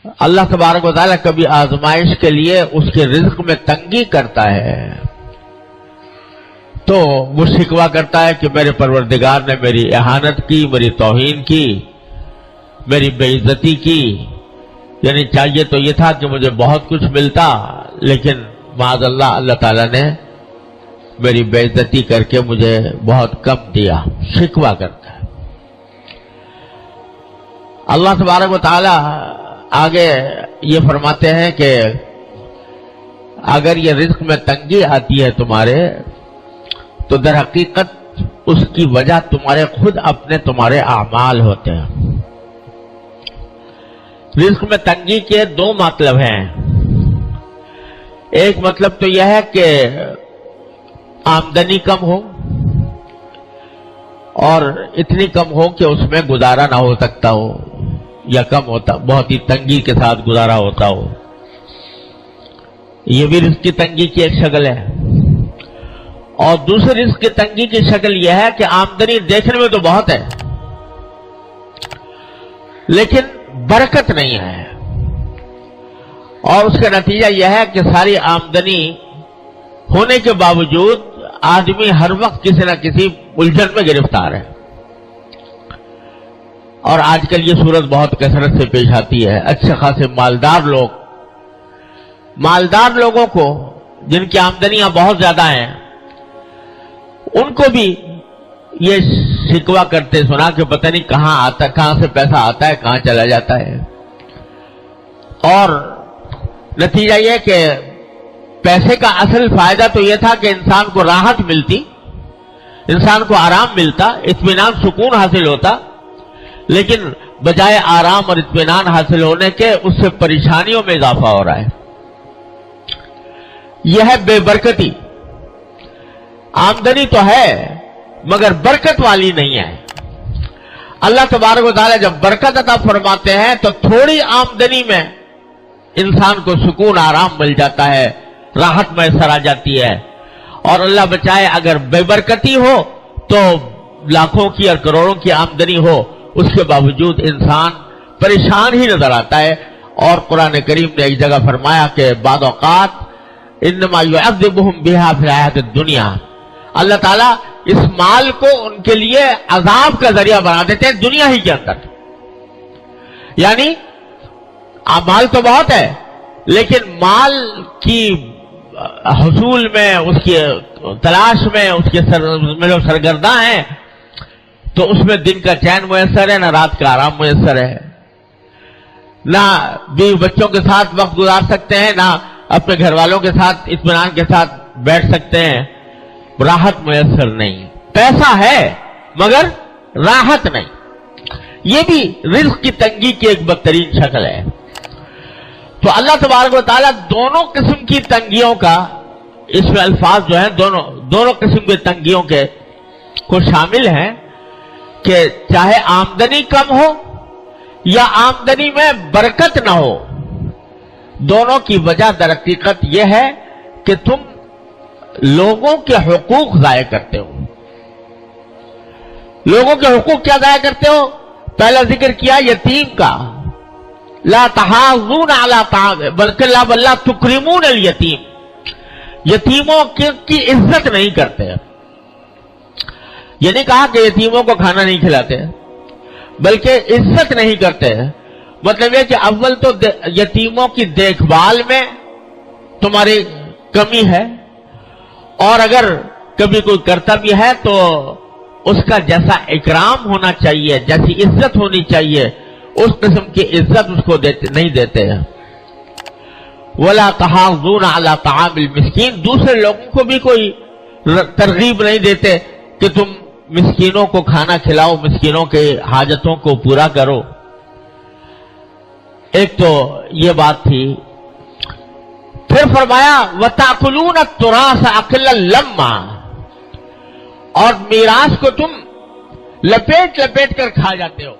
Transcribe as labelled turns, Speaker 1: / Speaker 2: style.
Speaker 1: اللہ تبارک و تعالیٰ کبھی آزمائش کے لیے اس کے رزق میں تنگی کرتا ہے تو وہ شکوہ کرتا ہے کہ میرے پروردگار نے میری اہانت کی، میری توہین کی، میری بے عزتی کی، یعنی چاہیے تو یہ تھا کہ مجھے بہت کچھ ملتا، لیکن معاذ اللہ اللہ تعالیٰ نے میری بے عزتی کر کے مجھے بہت کم دیا، شکوہ کرتا ہے۔ اللہ تبارک و تعالیٰ آگے یہ فرماتے ہیں کہ اگر یہ رزق میں تنگی آتی ہے تمہارے تو در حقیقت اس کی وجہ تمہارے اعمال ہوتے ہیں۔ رزق میں تنگی کے دو مطلب ہیں۔ ایک مطلب تو یہ ہے کہ آمدنی کم ہو اور اتنی کم ہو کہ اس میں گزارا نہ ہو سکتا ہو، یا کم ہوتا، بہت ہی تنگی کے ساتھ گزارا ہوتا ہو، یہ بھی رزق کی تنگی کی ایک شکل ہے۔ اور دوسری رزق کی تنگی کی شکل یہ ہے کہ آمدنی دیکھنے میں تو بہت ہے لیکن برکت نہیں ہے، اور اس کا نتیجہ یہ ہے کہ ساری آمدنی ہونے کے باوجود آدمی ہر وقت کسی نہ کسی الجھن میں گرفتار ہے۔ اور آج کل یہ صورت بہت کثرت سے پیش آتی ہے۔ اچھے خاصے مالدار لوگوں کو جن کی آمدنیاں بہت زیادہ ہیں، ان کو بھی یہ شکوہ کرتے سنا کہ پتہ نہیں کہاں سے پیسہ آتا ہے، کہاں چلا جاتا ہے، اور نتیجہ یہ کہ پیسے کا اصل فائدہ تو یہ تھا کہ انسان کو راحت ملتی، انسان کو آرام ملتا، اطمینان سکون حاصل ہوتا، لیکن بجائے آرام اور اطمینان حاصل ہونے کے اس سے پریشانیوں میں اضافہ ہو رہا ہے۔ یہ ہے بے برکتی۔ آمدنی تو ہے مگر برکت والی نہیں ہے۔ اللہ تبارک و تعالیٰ جب برکت عطا فرماتے ہیں تو تھوڑی آمدنی میں انسان کو سکون آرام مل جاتا ہے، راحت میسر آ جاتی ہے، اور اللہ بچائے اگر بے برکتی ہو تو لاکھوں کی اور کروڑوں کی آمدنی ہو، اس کے باوجود انسان پریشان ہی نظر آتا ہے۔ اور قرآن کریم نے ایک جگہ فرمایا کہ بعض اوقات انما یعذبہم بہا فی الحیاۃ الدنیا، اللہ تعالیٰ اس مال کو ان کے لیے عذاب کا ذریعہ بنا دیتے ہیں دنیا ہی کے اندر۔ یعنی مال تو بہت ہے لیکن مال کی حصول میں، اس کی تلاش میں، اس کے لوگ سرگرداں ہیں، تو اس میں دن کا چین میسر ہے، نہ رات کا آرام میسر ہے، نہ بیوی بچوں کے ساتھ وقت گزار سکتے ہیں، نہ اپنے گھر والوں کے ساتھ اطمینان کے ساتھ بیٹھ سکتے ہیں، راحت میسر نہیں۔ پیسہ ہے مگر راحت نہیں، یہ بھی رزق کی تنگی کی ایک بدترین شکل ہے۔ تو اللہ تبارک و تعالیٰ دونوں قسم کی تنگیوں کا، اس میں الفاظ جو ہیں دونوں قسم کی تنگیوں کے کو شامل ہیں کہ چاہے آمدنی کم ہو یا آمدنی میں برکت نہ ہو، دونوں کی وجہ در حقیقت یہ ہے کہ تم لوگوں کے حقوق ضائع کرتے ہو۔ لوگوں کے حقوق کیا ضائع کرتے ہو؟ پہلا ذکر کیا یتیم کا، لا تحاضون علی طعام بلکہ لا تکرمون الیتیم، یتیموں کی عزت نہیں کرتے۔ یہ نہیں کہا کہ یتیموں کو کھانا نہیں کھلاتے، بلکہ عزت نہیں کرتے۔ مطلب یہ کہ اول تو یتیموں کی دیکھ بھال میں تمہاری کمی ہے، اور اگر کبھی کوئی کرتا بھی ہے تو اس کا جیسا اکرام ہونا چاہیے، جیسی عزت ہونی چاہیے، اس قسم کی عزت اس کو نہیں دیتے ہیں۔ وَلَا تَحَاضُونَ عَلَىٰ طَعَامِ الْمِسْكِينِ، دوسرے لوگوں کو بھی کوئی ترغیب نہیں دیتے کہ تم مسکینوں کو کھانا کھلاؤ، مسکینوں کے حاجتوں کو پورا کرو۔ ایک تو یہ بات تھی۔ پھر فرمایا وَتَأْكُلُونَ التُّرَاثَ أَكْلًا لَمًّا، اور میراث کو تم لپیٹ کر کھا جاتے ہو۔